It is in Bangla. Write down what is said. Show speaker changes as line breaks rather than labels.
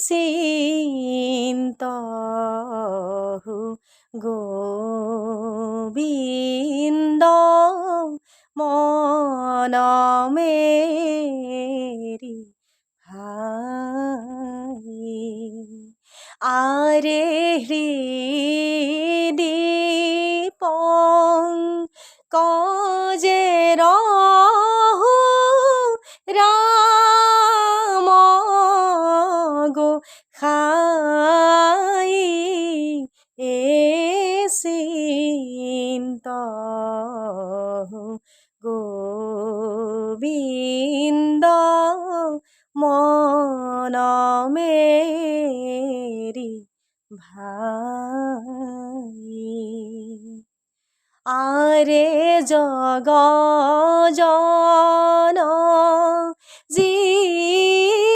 চিন্তহু গোবিন্দ মন মেরি ভাই। আরে হৃদি পঙ্কজে রহু রাম গো খাই এ চিন্তহু গোবিন্দ মন মেরি ভাই। আরে জগ জন